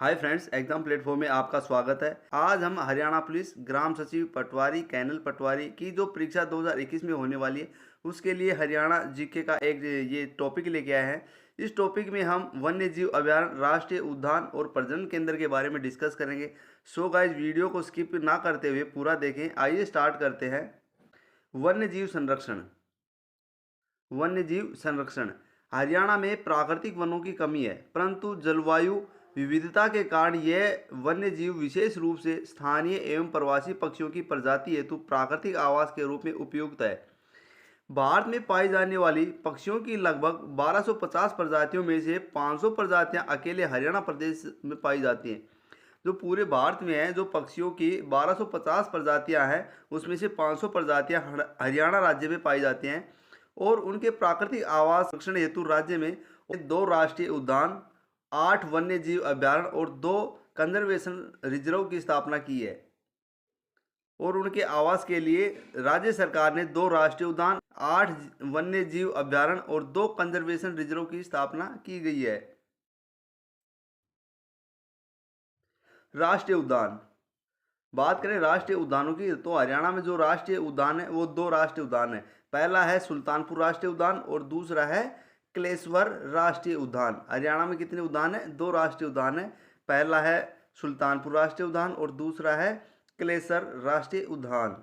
Hi friends, exam platform में आपका स्वागत है। आज हम हरियाणा पुलिस ग्राम सचिव पटवारी कैनल पटवारी की जो परीक्षा 2021 में होने वाली है उसके लिए हरियाणा जीके का एक ये टॉपिक लेके आए हैं। इस टॉपिक में हम वन्य जीव अभयारण्य, राष्ट्रीय उद्यान और प्रजनन केंद्र के बारे में डिस्कस करेंगे। सो गाइस, वीडियो को स्किप ना करते हुए पूरा देखें। आइए स्टार्ट करते हैं। वन्य जीव संरक्षण। वन्य जीव संरक्षण। हरियाणा में प्राकृतिक वनों की कमी है, परंतु जलवायु विविधता के कारण यह वन्य जीव विशेष रूप से स्थानीय एवं प्रवासी पक्षियों की प्रजाति हेतु प्राकृतिक आवास के रूप में उपयुक्त है। भारत में पाई जाने वाली पक्षियों की लगभग 1250 प्रजातियों में से 500 प्रजातियां अकेले हरियाणा प्रदेश में पाई जाती हैं। जो पूरे भारत में है, जो पक्षियों की 1250 प्रजातियां हैं, उसमें से 500 प्रजातियां हरियाणा राज्य में पाई जाती हैं। और उनके प्राकृतिक आवास संरक्षण हेतु राज्य में 2 राष्ट्रीय उद्यान, 8 वन्य जीव अभ्यारण्य और 2 कंजर्वेशन रिजर्व की स्थापना की है। और उनके आवास के लिए राज्य सरकार ने 2 राष्ट्रीय उद्यान, 8 वन्य जीव अभ्यारण्य और 2 कंजर्वेशन रिजर्व की स्थापना की गई है। राष्ट्रीय उद्यान। बात करें राष्ट्रीय उद्यानों की, तो हरियाणा में जो राष्ट्रीय उद्यान है वो 2 राष्ट्रीय उद्यान है। पहला है सुल्तानपुर राष्ट्रीय उद्यान और दूसरा है क्लेश्वर राष्ट्रीय उद्यान। हरियाणा में कितने उद्यान है? 2 राष्ट्रीय उद्यान है। पहला है सुल्तानपुर राष्ट्रीय उद्यान और दूसरा है क्लेश्वर राष्ट्रीय उद्यान।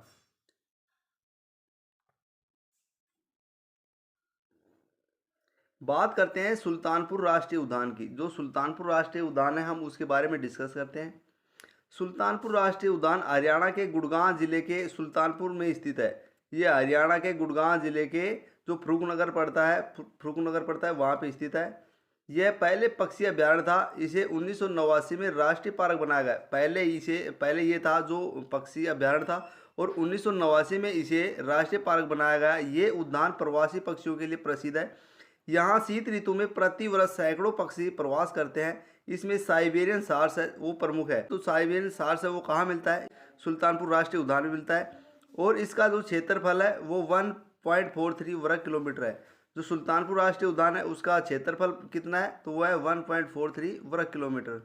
बात करते हैं सुल्तानपुर राष्ट्रीय उद्यान की। जो सुल्तानपुर राष्ट्रीय उद्यान है, हम उसके बारे में डिस्कस करते हैं। सुल्तानपुर राष्ट्रीय उद्यान हरियाणा के गुड़गांव जिले के सुल्तानपुर में स्थित है। ये हरियाणा के गुड़गांव जिले के जो फुरुखनगर पड़ता है वहाँ पे स्थित है। यह पहले पक्षी अभ्यारण्य था। इसे 1989 में राष्ट्रीय पार्क बनाया गया। पहले ये था जो पक्षी अभ्यारण्य था और 1989 में इसे राष्ट्रीय पार्क बनाया गया। ये उद्यान प्रवासी पक्षियों के लिए प्रसिद्ध है। यहाँ शीत ऋतु में प्रति वर्ष सैकड़ों पक्षी प्रवास करते हैं। इसमें साइबेरियन सार्स है, वो प्रमुख है। तो साइबेरियन सार्स है वो कहाँ मिलता है? सुल्तानपुर राष्ट्रीय उद्यान में मिलता है। और इसका जो क्षेत्रफल है वो 1.43 वर्ग किलोमीटर है। जो सुल्तानपुर राष्ट्रीय उद्यान है उसका क्षेत्रफल कितना है? तो वह है 1.43 वर्ग किलोमीटर।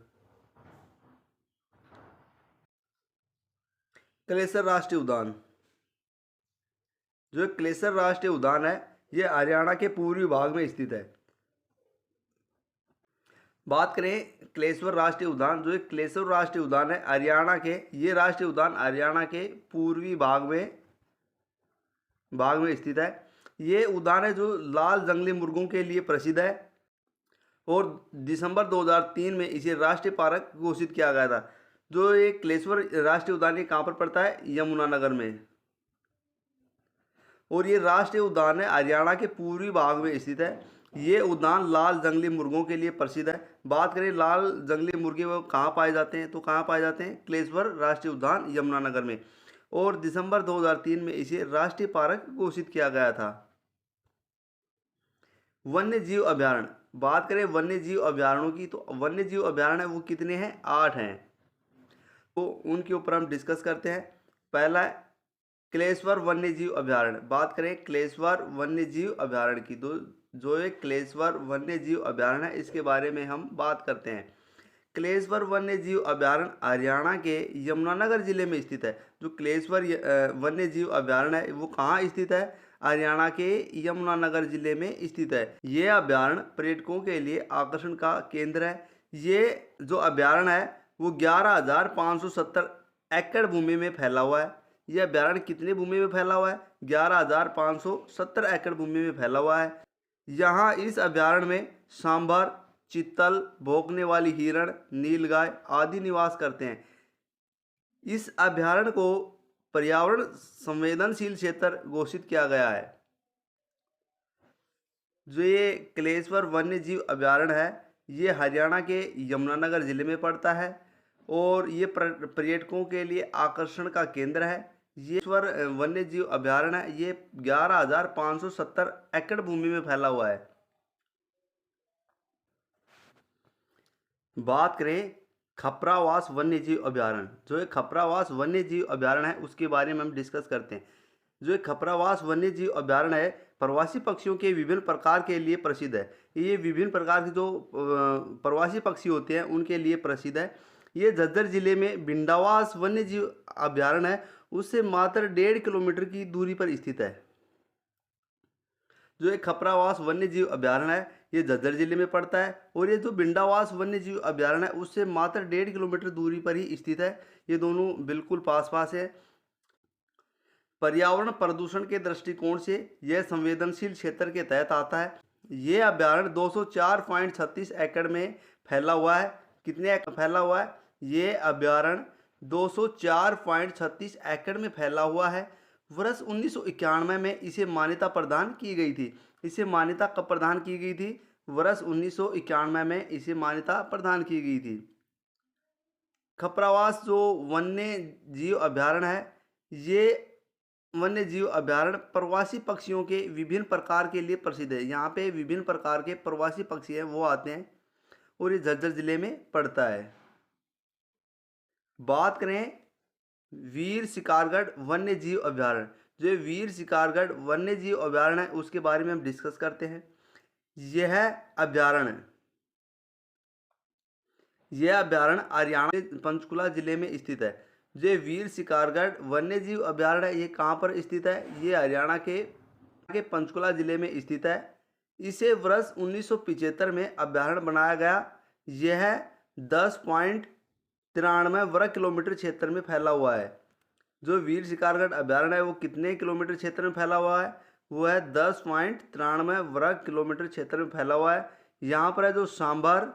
क्लेसर राष्ट्रीय उद्यान। जो क्लेसर राष्ट्रीय उद्यान है ये हरियाणा के पूर्वी भाग में स्थित है। बात करें क्लेश्वर राष्ट्रीय उद्यान। जो एक क्लेश्वर राष्ट्रीय उद्यान है हरियाणा के, ये राष्ट्रीय उद्यान हरियाणा के पूर्वी भाग में स्थित है। ये उद्यान है जो लाल जंगली मुर्गों के लिए प्रसिद्ध है और दिसंबर 2003 में इसे राष्ट्रीय पार्क घोषित किया गया था। जो ये क्लेश्वर राष्ट्रीय उद्यान ये कहाँ पर पड़ता है? यमुनानगर में। और ये राष्ट्रीय उद्यान है हरियाणा के पूर्वी भाग में स्थित है। ये उद्यान लाल जंगली मुर्गों के लिए प्रसिद्ध है। बात करें लाल जंगली मुर्गे वो कहाँ पाए जाते हैं, तो कहाँ पाए जाते हैं? क्लेश्वर राष्ट्रीय उद्यान यमुनानगर में। और दिसंबर 2003 में इसे राष्ट्रीय पार्क घोषित किया गया था। वन्य जीव अभ्यारण्य। बात करें वन्य जीव अभ्यारण्यों की, तो वन्य जीव अभ्यारण्य वो कितने हैं? 8 हैं। तो उनके ऊपर हम डिस्कस करते हैं। पहला है क्लेश्वर वन्य जीव अभ्यारण्य। बात करें क्लेश्वर वन्य जीव अभ्यारण्य की, तो जो एक क्लेश्वर वन्य जीव अभ्यारण्य है इसके बारे में हम बात करते हैं। क्लेश्वर वन्य जीव अभ्यारण्य हरियाणा के यमुनानगर जिले में स्थित है। जो क्लेश्वर वन्य जीव अभ्यारण्य है वो कहाँ स्थित है? हरियाणा के यमुनानगर जिले में स्थित है। ये अभ्यारण्य पर्यटकों के लिए आकर्षण का केंद्र है। ये जो अभ्यारण्य है वो 11,570 एकड़ भूमि में फैला हुआ है। यह अभ्यारण्य कितनी भूमि में फैला हुआ है? 11,570 एकड़ भूमि में फैला हुआ है। यहाँ इस अभ्यारण्य में सांभर, चित्तल, भौंकने वाली हिरण, नीलगाय आदि निवास करते हैं। इस अभ्यारण्य को पर्यावरण संवेदनशील क्षेत्र घोषित किया गया है। जो ये क्लेश्वर वन्य जीव अभ्यारण्य है ये हरियाणा के यमुनानगर जिले में पड़ता है और ये पर्यटकों के लिए आकर्षण का केंद्र है। ये वन्य जीव अभ्यारण्य है, ये 11,570 एकड़ भूमि में फैला हुआ है। बात करें खपरावास वन्य जीव अभ्यारण्य। जो एक खपरावास वन्य जीव अभ्यारण्य है उसके बारे में हम डिस्कस करते हैं। जो एक खपरावास वन्य जीव अभ्यारण्य है प्रवासी पक्षियों के विभिन्न प्रकार के लिए प्रसिद्ध है। ये विभिन्न प्रकार के जो प्रवासी पक्षी होते हैं उनके लिए प्रसिद्ध है। ये झज्जर जिले में भिंडावास वन्य जीव अभ्यारण्य है, उससे मात्र 1.5 किलोमीटर की दूरी पर स्थित है। जो एक खपरावास वन्य जीव अभ्यारण्य है ये झज्जर जिले में पड़ता है, और ये जो भिंडावास वन्य जीव अभ्यारण्य है उससे मात्र 1.5 किलोमीटर दूरी पर ही स्थित है। ये दोनों बिल्कुल पास पास है। पर्यावरण प्रदूषण के दृष्टिकोण से यह संवेदनशील क्षेत्र के तहत आता है। यह अभ्यारण्य 204.36 एकड़ में फैला हुआ है। कितने एकड़ फैला हुआ है? ये अभ्यारण्य 204.36 एकड़ में फैला हुआ है। वर्ष 1991 में इसे मान्यता प्रदान की गई थी। इसे मान्यता कब प्रदान की गई थी? वर्ष 1991 में इसे मान्यता प्रदान की गई थी। खपरावास जो वन्य जीव अभ्यारण्य है, ये वन्य जीव अभ्यारण्य प्रवासी पक्षियों के विभिन्न प्रकार के लिए प्रसिद्ध है। यहाँ पे विभिन्न प्रकार के प्रवासी पक्षी हैं वो आते हैं, और ये झज्जर जिले में पड़ता है। बात करें वीर शिकारगढ़ वन्य जीव अभ्यारण्य, जो वीर शिकारगढ़ वन्य जीव अभ्यारण्य है उसके बारे में हम डिस्कस करते हैं। यह अभ्यारण्य हरियाणा के पंचकुला जिले में स्थित है। जो वीर शिकारगढ़ वन्य जीव अभ्यारण्य है ये कहाँ पर स्थित है? ये हरियाणा के पंचकुला जिले में स्थित है। इसे वर्ष 1975 में अभ्यारण्य बनाया गया। यह 10.93 वर्ग किलोमीटर क्षेत्र में फैला हुआ है। जो वीर शिकारगढ़ अभ्यारण्य है वो कितने किलोमीटर क्षेत्र में फैला हुआ है? वो है 10.93 वर्ग किलोमीटर क्षेत्र में फैला हुआ है। यहाँ पर है जो सांभर,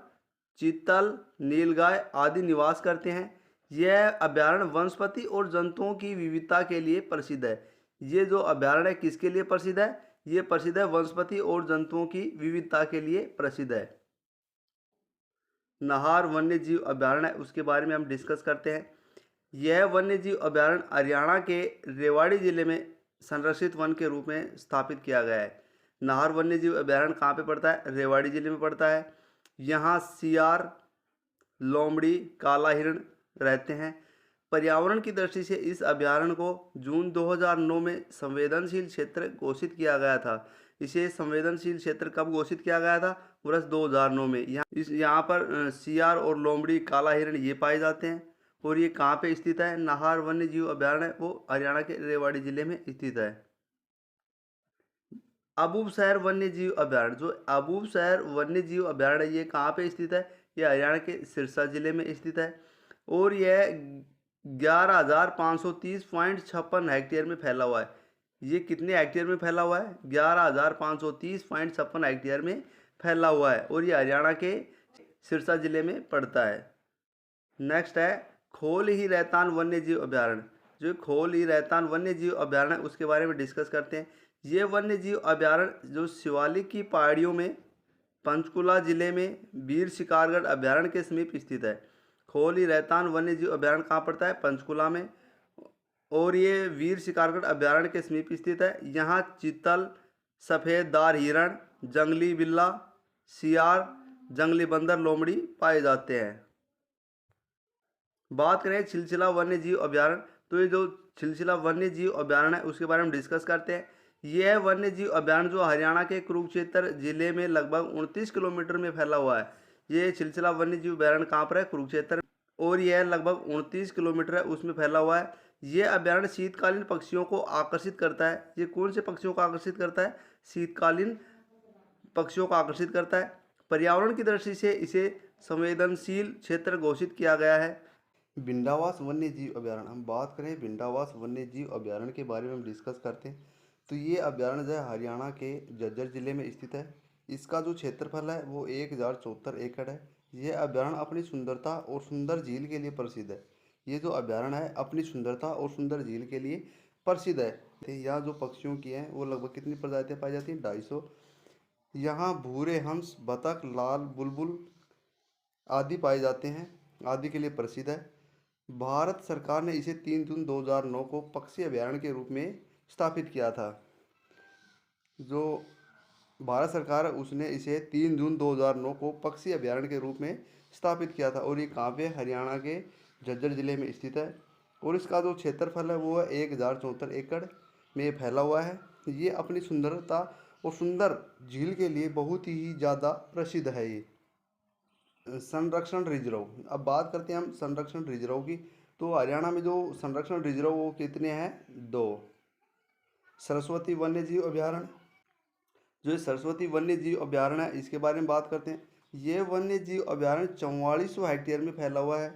चीतल, नीलगाय आदि निवास करते हैं। यह अभ्यारण्य वनस्पति और जंतुओं की विविधता के लिए प्रसिद्ध है। ये जो अभ्यारण्य किसके लिए प्रसिद्ध है? ये प्रसिद्ध है वनस्पति और जंतुओं की विविधता के लिए प्रसिद्ध है। नाहर वन्य जीव अभ्यारण्य उसके बारे में हम डिस्कस करते हैं। यह वन्य जीव अभ्यारण्य हरियाणा के रेवाड़ी जिले में संरक्षित वन के रूप में स्थापित किया गया है। नाहर वन्य जीव अभ्यारण्य कहाँ पे पड़ता है? रेवाड़ी जिले में पड़ता है। यहाँ सियार, लोमड़ी, काला हिरण रहते हैं। पर्यावरण की दृष्टि से इस अभ्यारण्य को जून 2009 में संवेदनशील क्षेत्र घोषित किया गया था। इसे संवेदनशील क्षेत्र कब घोषित किया गया था? वर्ष 2009 में। यहाँ पर सियार और लोमड़ी, काला हिरण ये पाए जाते हैं। और ये कहाँ पे स्थित है? नाहर वन्य जीव अभ्यारण्य वो हरियाणा के रेवाड़ी जिले में स्थित है। अबूबसैर वन्य जीव अभ्यारण्य, जो अबूबसैर वन्य जीव अभ्यारण्य ये कहाँ पे स्थित है? ये हरियाणा के सिरसा जिले में स्थित है, और यह 11,530.56 हेक्टेयर में फैला हुआ है। ये कितने हेक्टेयर में फैला हुआ है? 11,530.56 हेक्टेयर में फैला हुआ है, और ये हरियाणा के सिरसा जिले में पड़ता है। नेक्स्ट है खोल ही रहतान वन्य जीव अभ्यारण्य। जो खोल ही रहतान वन्य जीव अभ्यारण्य उसके बारे में डिस्कस करते हैं। ये वन्य जीव अभ्यारण्य जो शिवालिक की पहाड़ियों में पंचकुला जिले में वीर शिकारगढ़ अभ्यारण्य के समीप स्थित है। खोल ही रहतान वन्य जीव अभ्यारण्य कहाँ पड़ता है? पंचकुला में, और ये वीर शिकारगढ़ अभ्यारण्य के समीप स्थित है। यहाँ चीतल, सफ़ेद दार हिरण, जंगली बिल्ला, सियार, जंगली बंदर, लोमड़ी पाए जाते हैं। बात करें छिलछिला वन्य जीव अभ्यारण्य, तो ये जो छिलछिला वन्य जीव अभ्यारण्य है उसके बारे में डिस्कस करते हैं। यह वन्य जीव अभ्यारण्य जो हरियाणा के कुरुक्षेत्र जिले में लगभग 29 किलोमीटर में फैला हुआ है। ये छिलछिला वन्य जीव अभ्यारण्य कहाँ पर है? कुरुक्षेत्र, और यह लगभग 29 किलोमीटर है उसमें फैला हुआ है। यह अभ्यारण्य शीतकालीन पक्षियों को आकर्षित करता है। ये कौन से पक्षियों को आकर्षित करता है? शीतकालीन पक्षियों को आकर्षित करता है। पर्यावरण की दृष्टि से इसे संवेदनशील क्षेत्र घोषित किया गया है। भिंडावास वन्य जीव अभ्यारण्य, हम बात करें भिंडावास वन्य जीव अभ्यारण्य के बारे में हम डिस्कस करते हैं। तो ये अभ्यारण्य जो है हरियाणा के झज्जर जिले में स्थित है। इसका जो क्षेत्रफल है वो 1074 एकड़ है। यह अभ्यारण्य अपनी सुंदरता और सुंदर झील के लिए प्रसिद्ध है। ये जो अभ्यारण्य है अपनी सुंदरता और सुंदर झील के लिए प्रसिद्ध है। यहाँ जो पक्षियों की हैं वो लगभग कितनी प्रजातियाँ पाई जाती हैं? 250। यहाँ भूरे हंस, बतख, लाल बुलबुल आदि पाए जाते हैं, आदि के लिए प्रसिद्ध है। भारत सरकार ने इसे 3 जून 2009 को पक्षी अभ्यारण्य के रूप में स्थापित किया था। जो भारत सरकार है उसने इसे 3 जून 2009 को पक्षी अभ्यारण्य के रूप में स्थापित किया था, और ये कहाँ पे? हरियाणा के झज्जर जिले में स्थित है। और इसका जो क्षेत्रफल है वो है 1074 एकड़ में फैला हुआ है। ये अपनी सुंदरता और सुंदर झील के लिए बहुत ही ज़्यादा प्रसिद्ध है ये। संरक्षण रिजर्व, अब बात करते हैं हम संरक्षण रिजर्व की। तो हरियाणा में जो संरक्षण रिजर्व वो कितने हैं? 2। सरस्वती वन्य जीव अभयारण्य, जो ये सरस्वती वन्य जीव अभयारण्य है इसके बारे में बात करते हैं। ये वन्य जीव अभयारण्य 4400 हेक्टेयर में फैला हुआ है।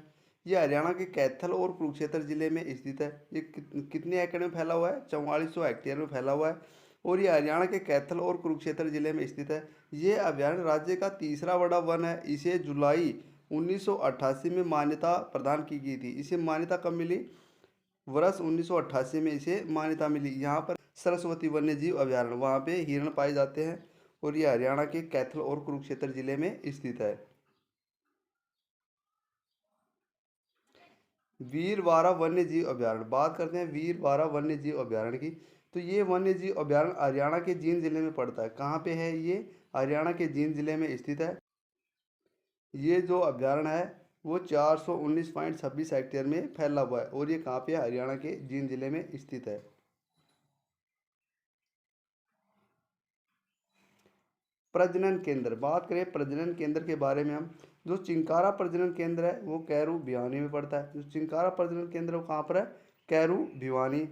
ये हरियाणा के कैथल और कुरुक्षेत्र जिले में स्थित है। ये कितने एकड़ में फैला हुआ है? 4400 हेक्टेयर में फैला हुआ है और ये हरियाणा के कैथल और कुरुक्षेत्र जिले में स्थित है। ये अभयारण्य राज्य का तीसरा बड़ा वन है। इसे जुलाई 1988 में मान्यता प्रदान की गई थी। इसे मान्यता कब मिली? वर्ष 1988 में इसे मान्यता मिली। यहाँ पर सरस्वती वन्य जीव अभयारण्य, वहाँ पे हिरण पाए जाते हैं और ये हरियाणा के कैथल और कुरुक्षेत्र जिले में स्थित है। वीरवारा वन्य जीव अभयारण्य, बात करते हैं वीरवारा वन्य जीव अभयारण्य की। तो ये वन्य जीव अभयारण्य हरियाणा के जींद जिले में पड़ता है। कहाँ पे है ये? हरियाणा के जींद जिले में स्थित है। ये जो अभयारण्य है वो 419.26 हेक्टेयर में फैला हुआ है और ये कहाँ पे है? हरियाणा के जींद जिले में स्थित है। प्रजनन केंद्र, बात करें प्रजनन केंद्र के बारे में हम, जो चिंकारा प्रजनन केंद्र है वो कैरू भिवानी में पड़ता है। जो चिंकारा प्रजनन केंद्र वो कहाँ पर है? कैरू भिवानी।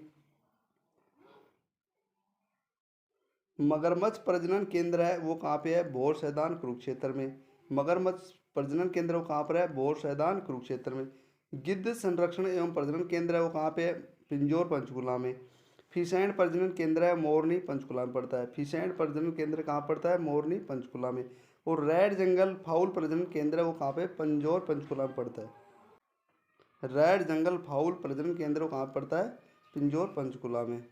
मगरमच्छ प्रजनन केंद्र है वो कहाँ पे है? भोर सैदान कुरुक्षेत्र में। मगरमच्छ प्रजनन केंद्र वो कहाँ पर है? भोर सैदान कुरुक्षेत्र में। गिद्ध संरक्षण एवं प्रजनन केंद्र है वो कहाँ पे है? पिंजौर पंचकुला में। फिसैंड प्रजनन केंद्र है मोरनी पंचकुला में पड़ता है। फिसैंड प्रजनन केंद्र कहाँ पड़ता है? मोरनी पंचकुला में। और रेड जंगल फाउल प्रजनन केंद्र है वो कहाँ पे? पिंजौर पंचकुला में पड़ता है। रेड जंगल फाउल प्रजनन केंद्र वो कहाँ पड़ता है? पिंजौर पंचकुला में।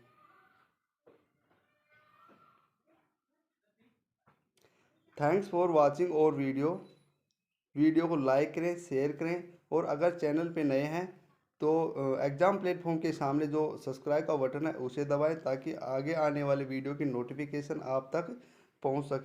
थैंक्स फॉर वॉचिंग और वीडियो को लाइक करें, शेयर करें और अगर चैनल पे नए हैं तो एग्ज़ाम प्लेटफॉर्म के सामने जो सब्सक्राइब का बटन है उसे दबाएं ताकि आगे आने वाले वीडियो की नोटिफिकेशन आप तक पहुंच सके।